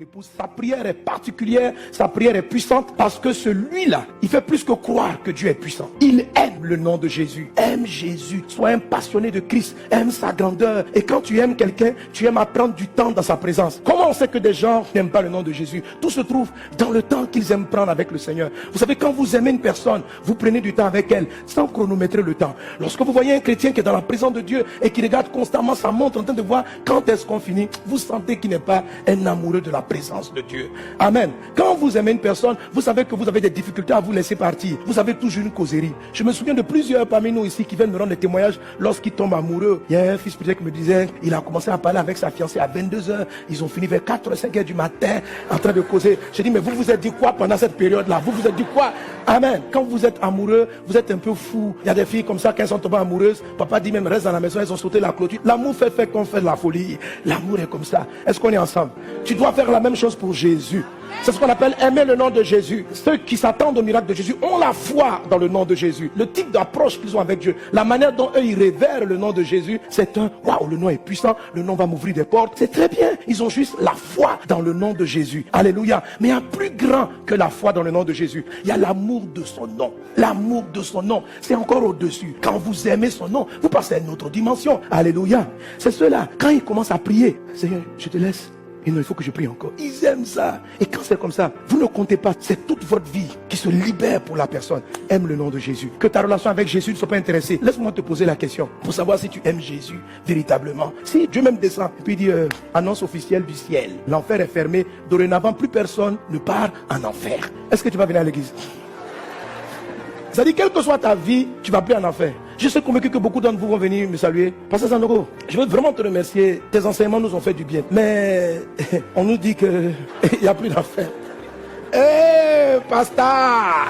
Épouse, sa prière est particulière, sa prière est puissante parce que celui-là, il fait plus que croire que Dieu est puissant. Il aime le nom de Jésus, aime Jésus, sois un passionné de Christ, aime sa grandeur. Et quand tu aimes quelqu'un, tu aimes apprendre du temps dans sa présence. Comment on sait que des gens n'aiment pas le nom de Jésus? Tout se trouve dans le temps qu'ils aiment prendre avec le Seigneur. Vous savez, quand vous aimez une personne, vous prenez du temps avec elle sans chronométrer le temps. Lorsque vous voyez un chrétien qui est dans la présence de Dieu et qui regarde constamment sa montre en train de voir quand est-ce qu'on finit, vous sentez qu'il n'est pas un amoureux de la présence de Dieu. Amen. Quand vous aimez une personne, vous savez que vous avez des difficultés à vous laisser partir. Vous avez toujours une causerie. Je me souviens de plusieurs parmi nous ici qui viennent me rendre des témoignages lorsqu'ils tombent amoureux. Il y a un fils peut-être qui me disait, il a commencé à parler avec sa fiancée à 22h. Ils ont fini vers 4 5 heures du matin en train de causer. Je dis, mais vous vous êtes dit quoi pendant cette période-là? Vous vous êtes dit quoi? Amen. Quand vous êtes amoureux, vous êtes un peu fou. Il y a des filles comme ça, quand elles sont tombées amoureuses, papa dit même reste dans la maison, elles ont sauté la clôture. L'amour fait qu'on fait de la folie. L'amour est comme ça. Est-ce qu'on est ensemble? Tu dois faire la même chose pour Jésus. C'est ce qu'on appelle aimer le nom de Jésus. Ceux qui s'attendent au miracle de Jésus ont la foi dans le nom de Jésus. Le type d'approche qu'ils ont avec Dieu, la manière dont eux ils révèrent le nom de Jésus, c'est un waouh, le nom est puissant, le nom va m'ouvrir des portes. C'est très bien. Ils ont juste la foi dans le nom de Jésus. Alléluia. Mais il y a plus grand que la foi dans le nom de Jésus. Il y a l'amour de son nom. L'amour de son nom, c'est encore au-dessus. Quand vous aimez son nom, vous passez à une autre dimension. Alléluia. C'est ceux-là, quand ils commencent à prier, Seigneur, je te laisse. Et non, il faut que je prie encore. Ils aiment ça. Et quand c'est comme ça, vous ne comptez pas. C'est toute votre vie qui se libère pour la personne. Aime le nom de Jésus. Que ta relation avec Jésus ne soit pas intéressée. Laisse-moi te poser la question pour savoir si tu aimes Jésus véritablement. Si Dieu même descend et puis dit annonce officielle du ciel. L'enfer est fermé. Dorénavant, plus personne ne part en enfer. Est-ce que tu vas venir à l'église? Ça dit, quelle que soit ta vie, tu vas plus en enfer. Je suis convaincu que beaucoup d'entre vous vont venir me saluer. Pasteur Sanogo, je veux vraiment te remercier. Tes enseignements nous ont fait du bien. Mais on nous dit qu'il n'y a plus d'enfer. Eh, pasteur!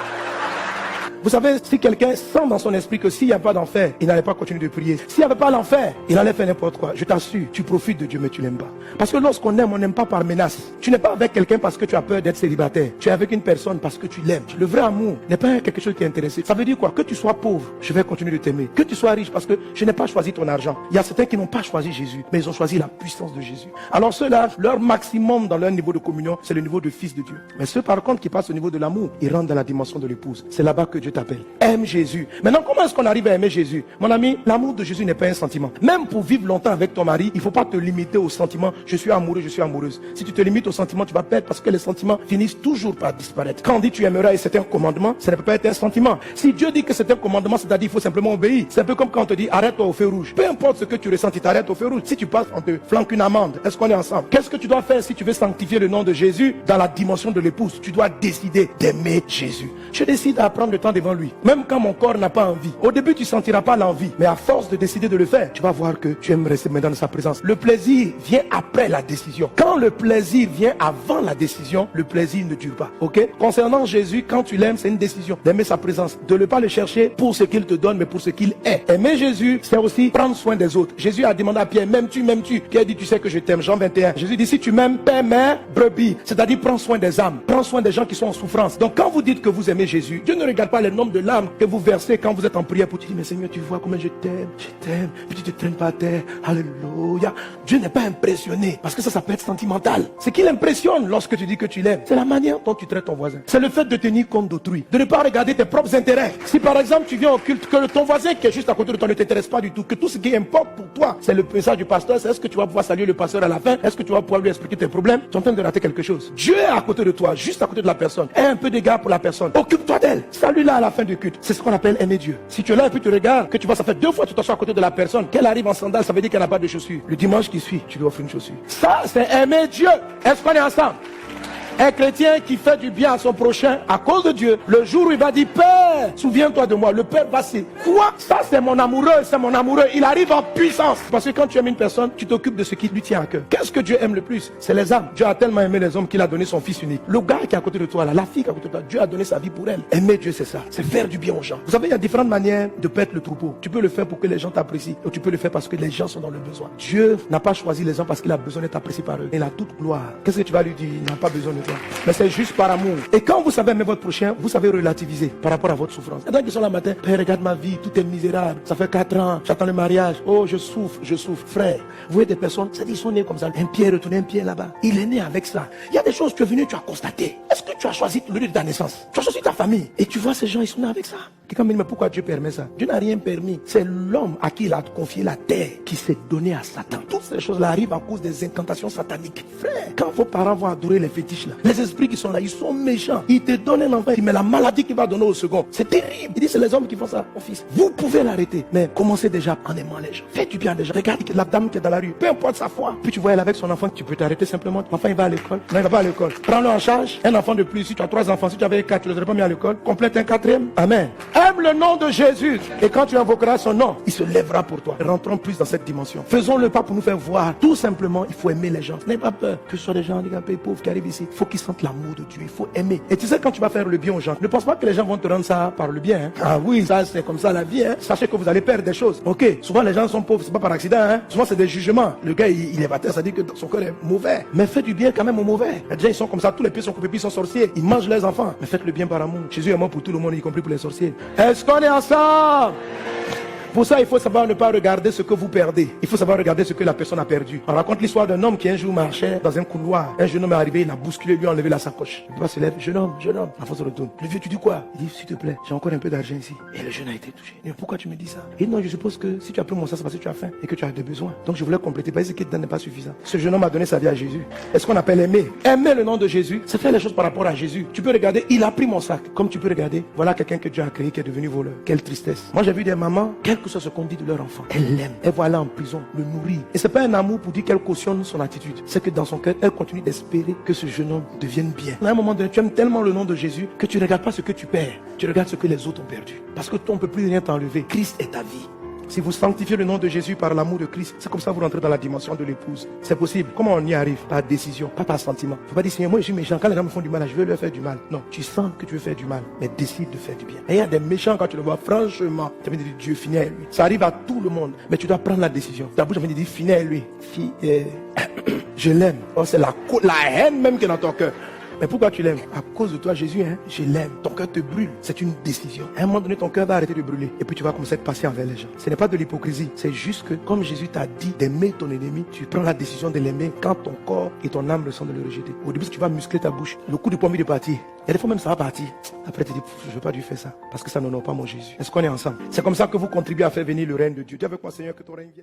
Vous savez, si quelqu'un sent dans son esprit que s'il n'y a pas d'enfer, il n'allait pas continuer de prier. S'il n'y avait pas l'enfer, il allait faire n'importe quoi. Je t'assure, tu profites de Dieu, mais tu n'aimes pas. Parce que lorsqu'on aime, on n'aime pas par menace. Tu n'es pas avec quelqu'un parce que tu as peur d'être célibataire. Tu es avec une personne parce que tu l'aimes. Le vrai amour n'est pas quelque chose qui est intéressé. Ça veut dire quoi? Que tu sois pauvre, je vais continuer de t'aimer. Que tu sois riche parce que je n'ai pas choisi ton argent. Il y a certains qui n'ont pas choisi Jésus, mais ils ont choisi la puissance de Jésus. Alors ceux-là, leur maximum dans leur niveau de communion, c'est le niveau de fils de Dieu. Mais ceux par contre qui passent au niveau de l'amour, ils rentrent dans la dimension de l'épouse. C'est là-bas que Dieu t'appelle. Aime Jésus. Maintenant, comment est-ce qu'on arrive à aimer Jésus? Mon ami, l'amour de Jésus n'est pas un sentiment. Même pour vivre longtemps avec ton mari, il ne faut pas te limiter au sentiment. Je suis amoureux, je suis amoureuse. Si tu te limites au sentiment, tu vas perdre parce que les sentiments finissent toujours par disparaître. Quand on dit tu aimeras et c'est un commandement, ça ne peut pas être un sentiment. Si Dieu dit que c'est un commandement, c'est-à-dire qu'il faut simplement obéir. C'est un peu comme quand on te dit arrête-toi au feu rouge. Peu importe ce que tu ressens, tu t'arrêtes au feu rouge. Si tu passes, on te flanque une amende. Est-ce qu'on est ensemble? Qu'est-ce que tu dois faire si tu veux sanctifier le nom de Jésus dans la dimension de l'épouse? Tu dois décider d'aimer Jésus. Je décide à prendre le temps devant lui. Même quand mon corps n'a pas envie. Au début, tu ne sentiras pas l'envie. Mais à force de décider de le faire, tu vas voir que tu aimes rester maintenant dans sa présence. Le plaisir vient après la décision. Quand le plaisir vient avant la décision, le plaisir ne dure pas. Ok? Concernant Jésus, quand tu l'aimes, c'est une décision d'aimer sa présence. De ne pas le chercher pour ce qu'il te donne, mais pour ce qu'il est. Aimer Jésus, c'est aussi prendre soin des autres. Jésus a demandé à Pierre, m'aimes-tu, m'aimes-tu? Pierre dit, tu sais que je t'aime. Jean 21. Jésus dit, si tu m'aimes, paie mes brebis. C'est-à-dire, prends soin des âmes. Prends soin des gens qui sont en souffrance. Donc, quand vous dites que vous aimez Jésus, Dieu ne regarde pas le nombre de larmes que vous versez quand vous êtes en prière pour te dire, mais Seigneur, tu vois comment je t'aime, puis tu te traînes par terre, alléluia. Dieu n'est pas impressionné, parce que ça peut être sentimental. Ce qui l'impressionne lorsque tu dis que tu l'aimes, c'est la manière dont tu traites ton voisin. C'est le fait de tenir compte d'autrui, de ne pas regarder tes propres intérêts. Si par exemple tu viens au culte, que ton voisin qui est juste à côté de toi ne t'intéresse pas du tout, que tout ce qui importe pour toi, c'est le message du pasteur, c'est est-ce que tu vas pouvoir saluer le pasteur à la fin, est-ce que tu vas pouvoir lui expliquer tes problèmes, tu es en train de rater quelque chose. Dieu est à côté de toi, juste à côté de la personne. Aie un peu d'égard pour la personne. Occupe-toi d'elle. Salue-la à la fin du culte. C'est ce qu'on appelle aimer Dieu. Si tu es là et puis tu regardes, que tu vois, ça fait 2 fois que tu t'assois à côté de la personne, qu'elle arrive en sandales, ça veut dire qu'elle n'a pas de chaussures. Le dimanche qui suit, tu lui offres une chaussure. Ça, c'est aimer Dieu. Est-ce qu'on est ensemble? Un chrétien qui fait du bien à son prochain à cause de Dieu, le jour où il va dire Père, souviens-toi de moi, le Père va se quoi? Ça c'est mon amoureux, c'est mon amoureux. Il arrive en puissance. Parce que quand tu aimes une personne, tu t'occupes de ce qui lui tient à cœur. Qu'est-ce que Dieu aime le plus? C'est les âmes. Dieu a tellement aimé les hommes qu'il a donné son fils unique. Le gars qui est à côté de toi, là, la fille qui est à côté de toi, Dieu a donné sa vie pour elle. Aimer Dieu, c'est ça. C'est faire du bien aux gens. Vous savez, il y a différentes manières de perdre le troupeau. Tu peux le faire pour que les gens t'apprécient, ou tu peux le faire parce que les gens sont dans le besoin. Dieu n'a pas choisi les gens parce qu'il a besoin d'être apprécié par eux. Il a toute gloire. Qu'est-ce que tu vas lui dire? Il n'a pas besoin de toi. toi. Mais c'est juste par amour. Et quand vous savez aimer votre prochain, vous savez relativiser par rapport à votre souffrance. Il y a des gens qui sont là le matin, Père, regarde ma vie, tout est misérable. Ça fait 4 ans, j'attends le mariage. Oh, je souffre. Frère, vous voyez des personnes, ils sont nés comme ça. Un pied retourné, un pied là-bas. Il est né avec ça. Il y a des choses que tu es venu, tu as constaté. Est-ce que tu as choisi le lieu de ta naissance? Tu as choisi ta famille. Et tu vois ces gens, ils sont nés avec ça. Quelqu'un me dit, mais pourquoi Dieu permet ça? Dieu n'a rien permis. C'est l'homme à qui il a confié la terre qui s'est donné à Satan. Toutes ces choses-là arrivent à cause des incantations sataniques. Frère, quand vos parents vont adorer les fétiches là, les esprits qui sont là, ils sont méchants. Ils te donnent un enfant, mais la maladie qu'il va donner au second, c'est terrible. Il dit, c'est les hommes qui font ça, mon fils. Vous pouvez l'arrêter, mais commencez déjà en aimant les gens. Faites du bien des gens. Regarde la dame qui est dans la rue, peu importe sa foi. Puis tu vois elle avec son enfant, tu peux t'arrêter simplement. L'enfant il va à l'école. Non, il va pas à l'école. Prends-le en charge. Un enfant de plus. Si tu as 3 enfants, si tu avais 4, tu ne les aurais pas mis à l'école. Complète un 4e. Amen. Aime le nom de Jésus. Et quand tu invoqueras son nom, il se lèvera pour toi. Rentrons plus dans cette dimension. Faisons le pas pour nous faire voir. Tout simplement, il faut aimer les gens. N'aie pas peur que ce soit des gens handicapés, pauvres qui arrivent ici. Il faut qu'ils sentent l'amour de Dieu. Il faut aimer. Et tu sais, quand tu vas faire le bien aux gens, ne pense pas que les gens vont te rendre ça par le bien. Hein. Ah oui, ça c'est comme ça la vie. Hein. Sachez que vous allez perdre des choses. Ok, souvent les gens sont pauvres, c'est pas par accident. Hein. Souvent c'est des jugements. Le gars il est baptisé, ça dit que son cœur est mauvais. Mais faites du bien quand même aux mauvais. Les gens ils sont comme ça, tous les pieds sont coupés, puis ils sont sorciers. Ils mangent les enfants. Mais faites le bien par amour. Jésus est mort pour tout le monde, y compris pour les sorciers. Est-ce qu'on est ensemble? Pour ça, il faut savoir ne pas regarder ce que vous perdez. Il faut savoir regarder ce que la personne a perdu. On raconte l'histoire d'un homme qui un jour marchait dans un couloir. Un jeune homme est arrivé, il a bousculé, lui a enlevé la sacoche. Le se lève, jeune homme. L'enfant se retourne. Le vieux, tu dis quoi? Il dit, s'il te plaît, j'ai encore un peu d'argent ici. Et le jeune a été touché. Mais pourquoi tu me dis ça? Et non, je suppose que si tu as pris mon sang, c'est parce que tu as faim et que tu as des besoins. Donc je voulais compléter. Parce que ce qui te donne n'est pas suffisant. Ce jeune homme a donné sa vie à Jésus. Est-ce qu'on appelle aimer? Aimer le nom de Jésus, c'est faire les choses par rapport à Jésus. Tu peux regarder, il a pris mon sac. Comme tu peux regarder, voilà quelqu'un que Dieu a créé qui est devenu voleur. Quelle tristesse. Moi j'ai vu des mamans, quel que soit ce qu'on dit de leur enfant, elle l'aime, elle va aller en prison, le nourrir. Et c'est pas un amour pour dire qu'elle cautionne son attitude. C'est que dans son cœur, elle continue d'espérer que ce jeune homme devienne bien. À un moment donné, tu aimes tellement le nom de Jésus que tu ne regardes pas ce que tu perds, tu regardes ce que les autres ont perdu. Parce que toi, on ne peut plus rien t'enlever. Christ est ta vie. Si vous sanctifiez le nom de Jésus par l'amour de Christ, c'est comme ça que vous rentrez dans la dimension de l'épouse. C'est possible. Comment on y arrive? Par décision, pas par sentiment. Faut pas dire, Seigneur, moi je suis méchant. Quand les gens me font du mal, je veux leur faire du mal. Non, tu sens que tu veux faire du mal, mais décide de faire du bien. Et il y a des méchants, quand tu le vois, franchement, tu vas dire, Dieu, finis avec lui. Ça arrive à tout le monde, mais tu dois prendre la décision. Ta bouche va dire, finis avec lui. Je l'aime. Oh, c'est la haine même qui est dans ton cœur. Mais pourquoi tu l'aimes? À cause de toi, Jésus, hein, je l'aime. Ton cœur te brûle. C'est une décision. À un moment donné, ton cœur va arrêter de brûler. Et puis tu vas commencer à être patient envers les gens. Ce n'est pas de l'hypocrisie. C'est juste que, comme Jésus t'a dit d'aimer ton ennemi, tu prends la décision de l'aimer quand ton corps et ton âme le sont de le rejeter. Au début, tu vas muscler ta bouche. Le coup de poing de partir. Il y a des fois même ça va partir. Après, tu te dis, je ne veux pas dû faire ça. Parce que ça n'honore pas mon Jésus. Est-ce qu'on est ensemble? C'est comme ça que vous contribuez à faire venir le règne de Dieu. Dis avec moi, Seigneur, que ton règne vienne.